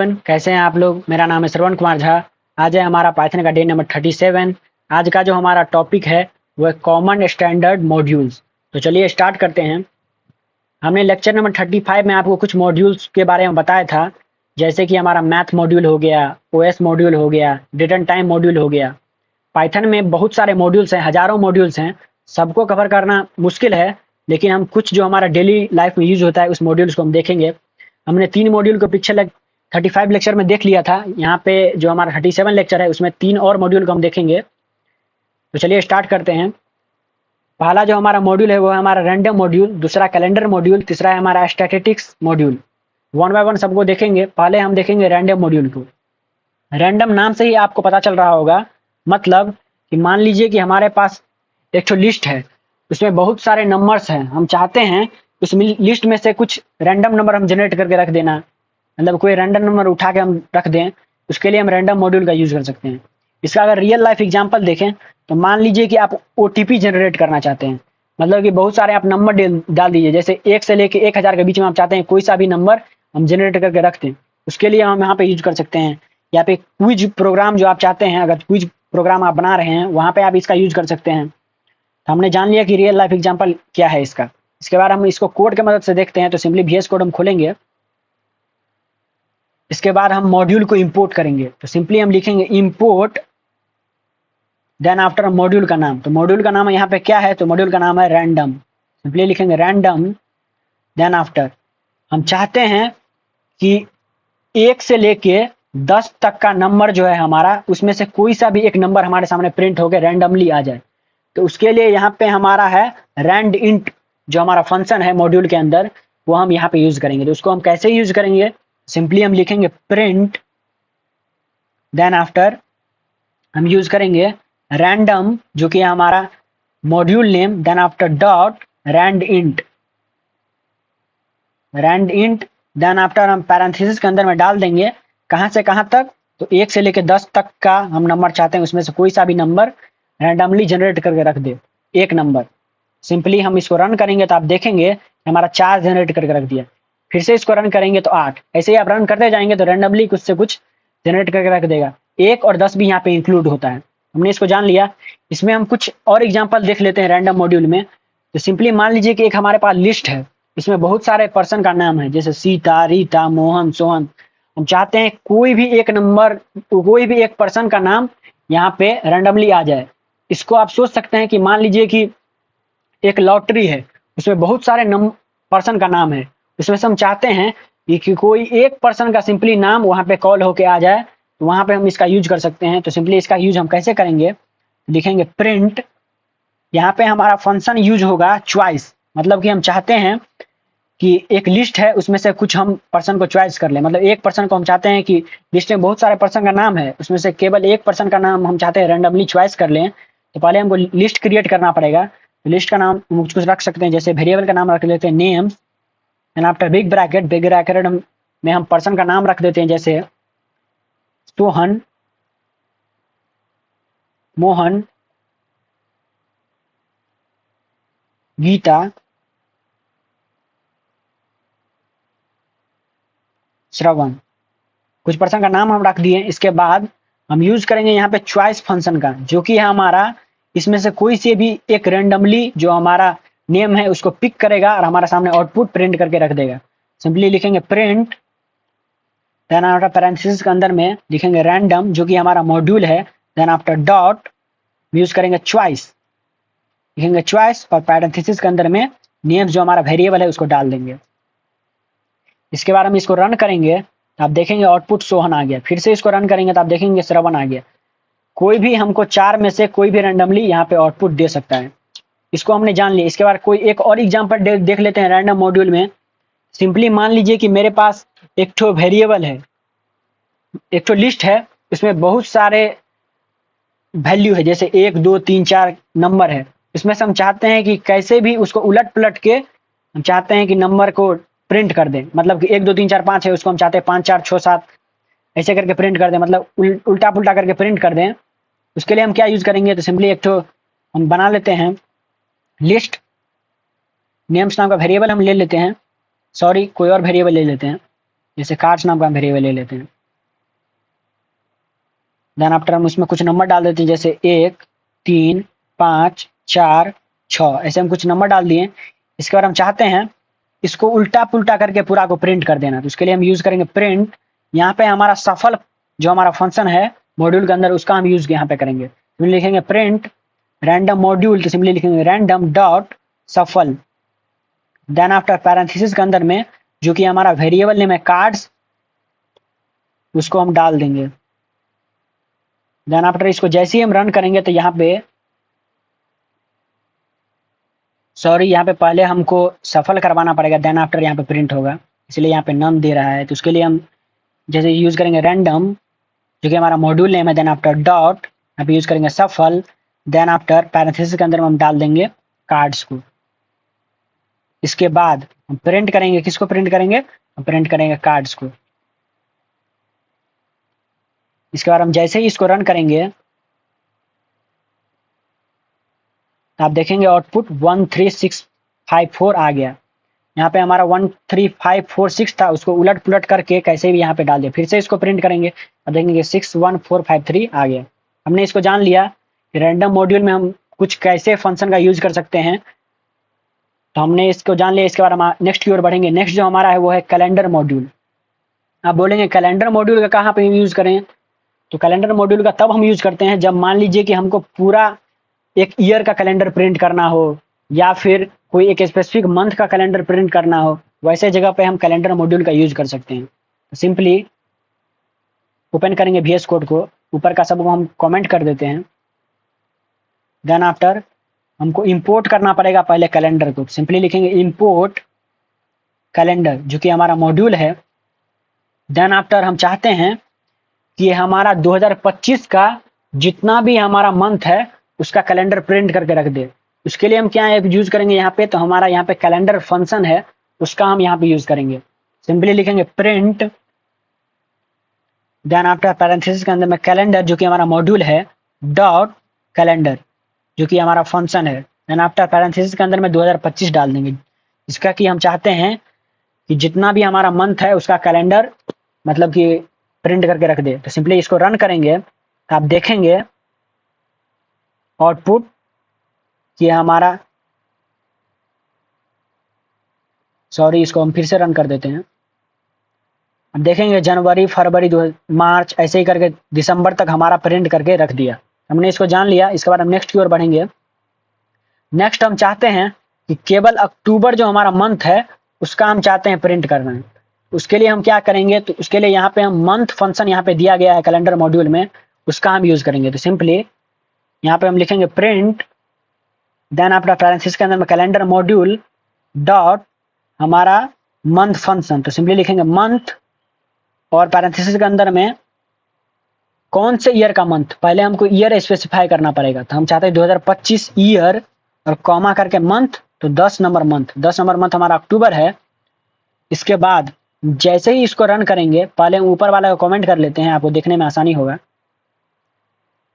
कैसे हैं आप लोग। मेरा नाम है श्रवण कुमार झा। आज है हमारा पाइथन का डे नंबर 37। आज का जो हमारा टॉपिक है वो है कॉमन स्टैंडर्ड मॉड्यूल्स। तो चलिए स्टार्ट करते हैं। हमने लेक्चर नंबर 35 में आपको कुछ मॉड्यूल्स के बारे में बताया था, जैसे कि हमारा मैथ मॉड्यूल हो गया, ओएस मॉड्यूल हो गया, डेट एंड टाइम मॉड्यूल हो गया। पाइथन में बहुत सारे मॉड्यूल्स हैं, हजारों मॉड्यूल्स हैं। सबको कवर करना मुश्किल है, लेकिन हम कुछ जो हमारा डेली लाइफ में यूज होता है उस मॉड्यूल्स को हम देखेंगे। हमने 3 मॉड्यूल को पिछले 35 लेक्चर में देख लिया था। यहाँ पे जो हमारा 37 लेक्चर है उसमें 3 और मॉड्यूल को हम देखेंगे। तो चलिए स्टार्ट करते हैं। पहला जो हमारा मॉड्यूल है वो है हमारा रैंडम मॉड्यूल, दूसरा कैलेंडर मॉड्यूल, तीसरा है हमारा statistics module. One by one सबको देखेंगे। पहले हम देखेंगे रैंडम मॉड्यूल को। रैंडम नाम से ही आपको पता चल रहा होगा, मतलब कि मान लीजिए कि हमारे पास एक तो लिस्ट है, उसमें बहुत सारे नंबर्स हैं। हम चाहते हैं उस लिस्ट में से कुछ रैंडम नंबर हम जनरेट करके रख देना, मतलब कोई रैंडम नंबर उठा के हम रख दें। उसके लिए हम रैंडम मॉड्यूल का यूज कर सकते हैं। इसका अगर रियल लाइफ एग्जांपल देखें तो मान लीजिए कि आप ओटीपी जनरेट करना चाहते हैं, मतलब कि बहुत सारे आप नंबर डाल दीजिए, जैसे 1 से लेके 1000 के बीच में आप चाहते हैं कोई सा भी नंबर हम जनरेट करके रख दें। उसके लिए हम यहाँ पे यूज कर सकते हैं। या पे क्विज प्रोग्राम जो आप चाहते हैं, अगर क्विज प्रोग्राम आप बना रहे हैं वहाँ पे आप इसका यूज कर सकते हैं। तो हमने जान लिया कि रियल लाइफ एग्जांपल क्या है इसका। इसके बाद हम इसको कोड की मदद से देखते हैं। तो सिंपली VS कोड हम खोलेंगे। इसके बाद हम मॉड्यूल को इंपोर्ट करेंगे। तो सिंपली हम लिखेंगे इंपोर्ट, देन आफ्टर मॉड्यूल का नाम। तो मॉड्यूल का नाम यहाँ पे क्या है, तो मॉड्यूल का नाम है रैंडम। सिंपली लिखेंगे रैंडम, देन आफ्टर हम चाहते हैं कि 1 से लेके 10 तक का नंबर जो है हमारा, उसमें से कोई सा भी एक नंबर हमारे सामने प्रिंट होकर रैंडमली आ जाए। तो उसके लिए यहाँ पे हमारा है रैंड इंट, जो हमारा फंक्शन है मॉड्यूल के अंदर, वो हम यहाँ पे यूज करेंगे। तो उसको हम कैसे यूज करेंगे, सिंपली हम लिखेंगे प्रिंट, देन आफ्टर हम यूज करेंगे रैंडम, जो कि हमारा module name, then after dot rand int, then after हम पैरेंथेसिस के अंदर में डाल देंगे कहाँ से कहाँ तक, तो 1 से लेकर 10 तक का हम नंबर चाहते हैं, उसमें से कोई सा भी नंबर रैंडमली जनरेट करके रख दे, एक नंबर। सिंपली हम इसको रन करेंगे तो आप देखेंगे हमारा 4 जनरेट करके रख दिया। फिर से इसको रन करेंगे तो 8। ऐसे ही आप रन करते जाएंगे तो रैंडमली कुछ से कुछ जनरेट करके रख देगा। 1 और 10 भी यहाँ पे इंक्लूड होता है। हमने इसको जान लिया। इसमें हम कुछ और एग्जाम्पल देख लेते हैं रैंडम मॉड्यूल में। तो सिंपली मान लीजिए कि एक हमारे पास लिस्ट है, इसमें बहुत सारे पर्सन का नाम है, जैसे सीता, रीता, मोहन, सोहन। हम चाहते हैं कोई भी एक नंबर, कोई भी एक पर्सन का नाम यहाँ पे रैंडमली आ जाए। इसको आप सोच सकते हैं कि मान लीजिए कि एक लॉटरी है, उसमें बहुत सारे पर्सन का नाम है, उसमें से हम चाहते हैं कि कोई एक पर्सन का सिंपली नाम वहाँ पे कॉल होके आ जाए, तो वहाँ पे हम इसका यूज कर सकते हैं। तो सिंपली इसका यूज हम कैसे करेंगे, लिखेंगे प्रिंट, यहाँ पे हमारा फंक्शन यूज होगा चॉइस, मतलब कि हम चाहते हैं कि एक लिस्ट है, उसमें से कुछ हम पर्सन को चॉइस कर लें। मतलब एक पर्सन को हम चाहते हैं कि लिस्ट में बहुत सारे पर्सन का नाम है, उसमें से केवल एक पर्सन का नाम हम चाहते हैं रैंडमली चॉइस कर लें। तो पहले हमको लिस्ट क्रिएट करना पड़ेगा। तो लिस्ट का नाम कुछ रख सकते हैं, जैसे वेरिएबल का नाम रख लेते हैं names, and after big bracket में हम पर्सन का नाम रख देते हैं, जैसे सोहन, मोहन, गीता, श्रवण। कुछ पर्सन का नाम हम रख दिए। इसके बाद हम यूज करेंगे यहाँ पे चॉइस फंक्शन का, जो कि है हमारा इसमें से कोई से भी एक रैंडमली जो हमारा नेम है उसको पिक करेगा और हमारे सामने आउटपुट प्रिंट करके रख देगा। सिंपली लिखेंगे प्रिंट, देन आफ्टर पैरेंथेसिस के अंदर में लिखेंगे रैंडम, जो कि हमारा मॉड्यूल है, देन आफ्टर डॉट यूज करेंगे चॉइस, लिखेंगे चॉइस और पैरेंथेसिस के अंदर में नेम्स जो हमारा वेरिएबल है उसको डाल देंगे। इसके बाद हम इसको रन करेंगे तो आप देखेंगे आउटपुट सोहन आ गया। फिर से इसको रन करेंगे तो आप देखेंगे श्रवण आ गया। कोई भी हमको 4 में से कोई भी रैंडमली यहाँ पे आउटपुट दे सकता है। इसको हमने जान लिया। इसके बाद कोई एक और एग्जांपल देख लेते हैं रैंडम मॉड्यूल में। सिंपली मान लीजिए कि मेरे पास एक ठो वेरिएबल है, एक ठो लिस्ट है, उसमें बहुत सारे वैल्यू है, जैसे 1 2 3 4 नंबर है। इसमें से हम चाहते हैं कि कैसे भी उसको उलट पलट के हम चाहते हैं कि नंबर को प्रिंट कर दें, मतलब कि 1 2 3 4 5 है, उसको हम चाहते हैं 5 4 6 7 ऐसे करके प्रिंट कर दें, मतलब उल्टा पुल्टा करके प्रिंट कर दें। उसके लिए हम क्या यूज करेंगे, तो सिंपली एक तो हम बना लेते हैं लिस्ट, नेम्स नाम का वेरिएबल हम ले लेते हैं, सॉरी कोई और वेरिएबल ले लेते हैं, जैसे कार्ड्स नाम का हम वेरिएबल ले लेते हैं। देन आफ्टर हम उसमें कुछ नंबर डाल देते हैं, जैसे 1 3 5 4 6, ऐसे हम कुछ नंबर डाल दिए। इसके बाद हम चाहते हैं इसको उल्टा पुल्टा करके पूरा को प्रिंट कर देना, तो उसके लिए हम यूज करेंगे प्रिंट। यहाँ पे हमारा सफल जो हमारा फंक्शन है मॉड्यूल के अंदर, उसका हम यूज यहाँ पे करेंगे। तो लिखेंगे प्रिंट रैंडम मॉड्यूल, तो सिंपली लिखेंगे रैंडम डॉट सफल। देन आफ्टर पैरेंथेसिस के अंदर में जो कि हमारा वेरिएबल नेम है कार्ड्स, उसको हम डाल देंगे। देन आफ्टर इसको जैसे ही हम रन करेंगे तो यहाँ पे यहाँ पे पहले हमको सफल करवाना पड़ेगा, देन आफ्टर यहाँ पे प्रिंट होगा, इसलिए यहाँ पे नम दे रहा है। तो उसके लिए हम जैसे यूज करेंगे रैंडम जो कि हमारा मॉड्यूल नेम है, देन आफ्टर डॉट यहाँ पे यूज करेंगे सफल। देन आफ्टर पैरेंथेसिस के अंदर में हम डाल देंगे कार्ड्स को। इसके बाद हम प्रिंट करेंगे, किसको प्रिंट करेंगे, हम प्रिंट करेंगे कार्ड्स को। इसके बाद हम जैसे ही इसको रन करेंगे तो आप देखेंगे आउटपुट 13654 आ गया। यहाँ पे हमारा 13546 था, उसको उलट पुलट करके कैसे भी यहाँ पे डाल दिया। फिर से इसको प्रिंट करेंगे और देखेंगे 61453 आ गया। हमने इसको जान लिया कि रैंडम मॉड्यूल में हम कुछ कैसे फंक्शन का यूज कर सकते हैं, तो हमने इसको जान लिया। इसके बाद हम नेक्स्ट की ओर बढ़ेंगे। नेक्स्ट जो हमारा है वो है कैलेंडर मॉड्यूल। आप बोलेंगे कैलेंडर मॉड्यूल का कहाँ पे यूज करें, तो कैलेंडर मॉड्यूल का तब हम यूज करते हैं जब मान लीजिए कि हमको पूरा एक ईयर का कैलेंडर प्रिंट करना हो, या फिर कोई एक स्पेसिफिक मंथ का कैलेंडर प्रिंट करना हो, वैसे जगह पे हम कैलेंडर मॉड्यूल का यूज कर सकते हैं। तो सिंपली ओपन करेंगे VS कोड को, ऊपर का सबको हम कमेंट कर देते हैं। देन आफ्टर हमको इंपोर्ट करना पड़ेगा पहले कैलेंडर को, सिंपली लिखेंगे इंपोर्ट कैलेंडर जो कि हमारा मॉड्यूल है। देन आफ्टर हम चाहते हैं कि हमारा 2025 का जितना भी हमारा मंथ है उसका कैलेंडर प्रिंट करके रख दे। उसके लिए हम क्या यूज करेंगे यहाँ पे, तो हमारा यहाँ पे कैलेंडर फंक्शन है, उसका हम यहाँ पे यूज करेंगे। सिंपली लिखेंगे प्रिंट देन आफ्टर पैरेंथेसिस के अंदर में कैलेंडर जो कि हमारा मॉड्यूल है डॉट कैलेंडर जो कि हमारा फंक्शन है। देन आफ्टर पैरेंथेसिस के अंदर में 2025 डाल देंगे, इसका कि हम चाहते हैं कि जितना भी हमारा मंथ है उसका कैलेंडर मतलब कि प्रिंट करके रख दे। तो सिंपली इसको रन करेंगे तो आप देखेंगे आउटपुट कि हमारा इसको हम फिर से रन कर देते हैं। अब देखेंगे जनवरी फरवरी मार्च ऐसे ही करके दिसंबर तक हमारा प्रिंट करके रख दिया। हमने इसको जान लिया। इसके बाद हम नेक्स्ट की ओर बढ़ेंगे। नेक्स्ट हम चाहते हैं कि केवल अक्टूबर जो हमारा मंथ है उसका हम चाहते हैं प्रिंट करना है। उसके लिए हम क्या करेंगे, तो उसके लिए यहाँ पे हम मंथ फंक्शन यहाँ पे दिया गया है कैलेंडर मॉड्यूल में, उसका हम यूज करेंगे। तो सिंपली यहाँ पे हम लिखेंगे प्रिंट देन आफ्टर पैरेंथेसिस के अंदर में कैलेंडर मॉड्यूल डॉट हमारा मंथ फंक्शन। तो सिंपली लिखेंगे मंथ और पैरेंथेसिस के अंदर में कौन से ईयर का मंथ, पहले हमको ईयर स्पेसिफाई करना पड़ेगा। तो हम चाहते हैं 2025 ईयर और कॉमा करके मंथ, तो 10 नंबर मंथ हमारा अक्टूबर है। इसके बाद जैसे ही इसको रन करेंगे, पहले ऊपर वाला को कमेंट कर लेते हैं, आपको देखने में आसानी होगा।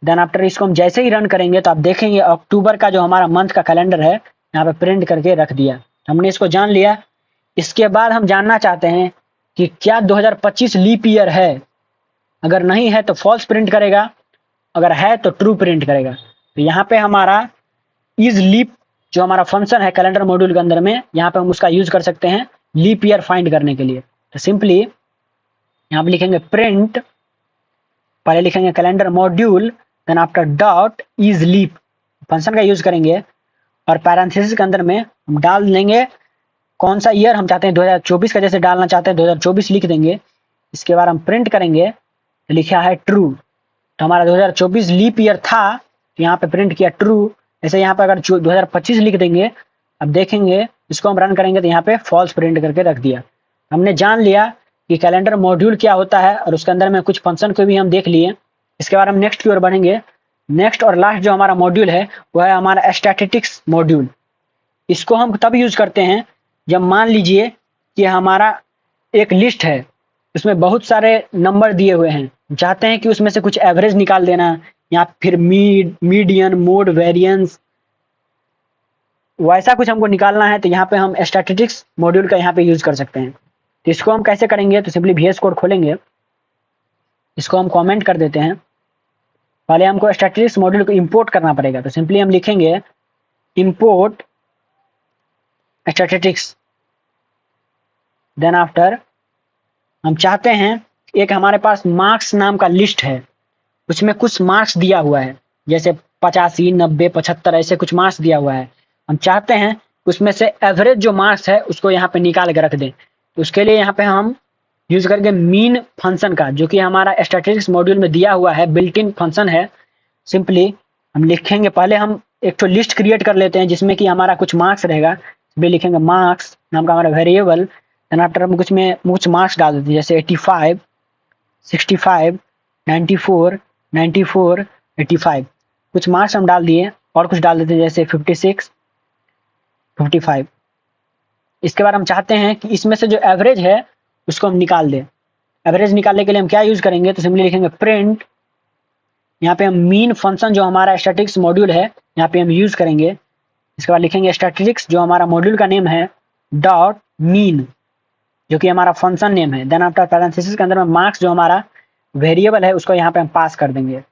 देन आफ्टर इसको हम जैसे ही रन करेंगे तो आप देखेंगे अक्टूबर का जो हमारा मंथ का कैलेंडर है यहाँ पे प्रिंट करके रख दिया। हमने इसको जान लिया। इसके बाद हम जानना चाहते हैं कि क्या 2025 लीप ईयर है, अगर नहीं है तो फॉल्स प्रिंट करेगा, अगर है तो ट्रू प्रिंट करेगा। तो यहाँ पे हमारा इज लीप जो हमारा फंक्शन है कैलेंडर मॉड्यूल के अंदर में, यहाँ पे हम उसका यूज कर सकते हैं लीप ईयर फाइंड करने के लिए। तो सिंपली यहाँ पे लिखेंगे प्रिंट, पहले लिखेंगे calendar module then after dot is leap function का यूज करेंगे और पैरेंथेसिस के अंदर में हम डाल देंगे कौन सा ईयर हम चाहते हैं, 2024 का जैसे डालना चाहते हैं 2024 लिख देंगे। इसके बाद हम प्रिंट करेंगे तो लिखा है ट्रू, तो हमारा 2024 लीप ईयर था तो यहाँ पे प्रिंट किया ट्रू। ऐसे यहाँ पे अगर 2025 लिख देंगे, अब देखेंगे इसको हम रन करेंगे तो यहाँ पे फॉल्स प्रिंट करके रख दिया। हमने जान लिया कि कैलेंडर मॉड्यूल क्या होता है और उसके अंदर में कुछ फंक्शन को भी हम देख लिए। इसके बाद हम नेक्स्ट की ओर बढ़ेंगे। नेक्स्ट और लास्ट जो हमारा मॉड्यूल है वो है हमारा स्टैटिस्टिक्स मॉड्यूल। इसको हम तब यूज करते हैं जब मान लीजिए कि हमारा एक लिस्ट है, उसमें बहुत सारे नंबर दिए हुए हैं, चाहते हैं कि उसमें से कुछ एवरेज निकाल देना या फिर मीडियन मोड वेरिएंस वैसा कुछ हमको निकालना है, तो यहाँ पे हम स्टैटिस्टिक्स मॉड्यूल का यहाँ पे यूज कर सकते हैं। तो इसको हम कैसे करेंगे, तो सिंपली VS कोड खोलेंगे, इसको हम कमेंट कर देते हैं। पहले हमको स्टैटिस्टिक्स मॉड्यूल को इंपोर्ट करना पड़ेगा, तो सिंपली हम लिखेंगे इंपोर्ट स्टैटिस्टिक्स। देन आफ्टर हम चाहते हैं, एक हमारे पास मार्क्स नाम का लिस्ट है, उसमें कुछ मार्क्स दिया हुआ है, जैसे 85, 90, 75 ऐसे कुछ मार्क्स दिया हुआ है। हम चाहते हैं उसमें से एवरेज जो मार्क्स है उसको यहाँ पे निकाल के रख दें। तो उसके लिए यहाँ पे हम यूज करेंगे मीन फंक्शन का, जो कि हमारा स्टैटिस्टिक्स मॉड्यूल में दिया हुआ है, बिल्ट इन फंक्शन है। सिंपली हम लिखेंगे, पहले हम एक तो लिस्ट क्रिएट कर लेते हैं जिसमें कि हमारा कुछ मार्क्स रहेगा। भी लिखेंगे मार्क्स नाम का हमारा वेरिएबल। देन आफ्टर हम कुछ मार्क्स डाल देते हैं, जैसे 85, 65, 94, 94, 85 कुछ मार्क्स हम डाल दिए, और कुछ डाल देते हैं जैसे 56, 55। इसके बाद हम चाहते हैं कि इसमें से जो एवरेज है उसको हम निकाल दें। एवरेज निकालने के लिए हम क्या यूज करेंगे, तो सिंपली लिखेंगे प्रिंट, यहाँ पे हम मीन फंक्शन जो हमारा स्टैटिस्टिक्स मॉड्यूल है यहाँ पे हम यूज करेंगे। इसके बाद लिखेंगे स्टैटिस्टिक्स जो हमारा मॉड्यूल का नेम है डॉट मीन, जो कि हमारा फंक्शन नेम है। देन आफ्टर पैरेंथेसिस के अंदर में मार्क्स जो हमारा वेरिएबल है उसको यहाँ पे हम पास कर देंगे।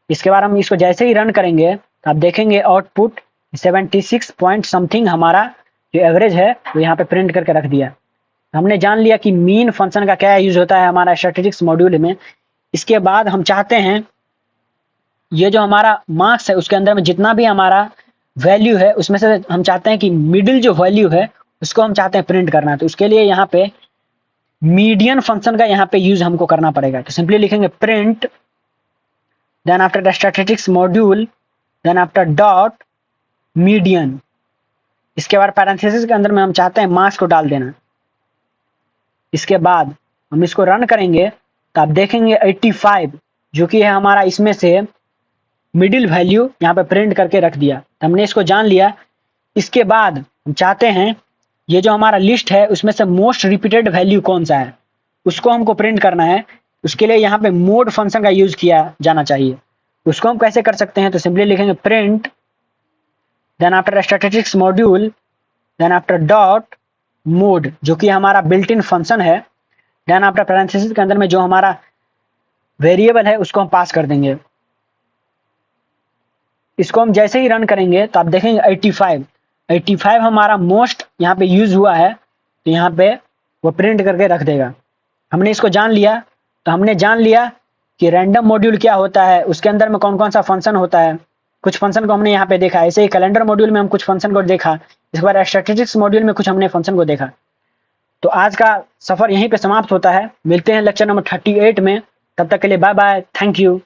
इसके बाद हम इसको जैसे ही रन करेंगे तो आप देखेंगे आउटपुट 76 पॉइंट समथिंग हमारा जो एवरेज है वो यहाँ पे प्रिंट करके रख दिया। हमने जान लिया कि मीन फंक्शन का क्या यूज होता है हमारा स्टैटिस्टिक्स मॉड्यूल में। इसके बाद हम चाहते हैं ये जो हमारा मार्क्स है उसके अंदर में जितना भी हमारा वैल्यू है उसमें से हम चाहते हैं कि मिडिल जो वैल्यू है उसको हम चाहते हैं प्रिंट करना। तो उसके लिए यहाँ पे मीडियन फंक्शन का यहाँ पे यूज हमको करना पड़ेगा। तो सिंपली लिखेंगे print, then after the statistics module, then after dot median. इसके बाद पैरेंथेसिस के अंदर में हम चाहते हैं मार्क्स को डाल देना। इसके बाद हम इसको रन करेंगे तो आप देखेंगे 85 जो कि है हमारा इसमें से मिडिल वैल्यू यहाँ पे प्रिंट करके रख दिया। तो हमने इसको जान लिया। इसके बाद हम चाहते हैं ये जो हमारा लिस्ट है उसमें से मोस्ट रिपीटेड वैल्यू कौन सा है उसको हमको प्रिंट करना है। उसके लिए यहाँ पे मोड फंक्शन का यूज किया जाना चाहिए। उसको हम कैसे कर सकते हैं, तो सिंपली लिखेंगे print, then after statistics module, then after dot mode जो कि हमारा बिल्ट इन फंक्शन है। देन आफ्टर पैरेंथेसिस के अंदर में जो हमारा वेरिएबल है उसको हम पास कर देंगे। इसको हम जैसे ही रन करेंगे तो आप देखेंगे 85 हमारा मोस्ट यहाँ पे यूज हुआ है, तो यहाँ पे वो प्रिंट करके रख देगा। हमने इसको जान लिया। तो हमने जान लिया कि रैंडम मॉड्यूल क्या होता है, उसके अंदर में कौन कौन सा फंक्शन होता है। कुछ फंक्शन को हमने यहाँ पे देखा, ऐसे ही कैलेंडर मॉड्यूल में हम कुछ फंक्शन को देखा, इस बार स्टैटिस्टिक्स मॉड्यूल में कुछ हमने फंक्शन को देखा। तो आज का सफर यहीं पे समाप्त होता है। मिलते हैं लेक्चर नंबर 38 में, तब तक के लिए बाय बाय, थैंक यू।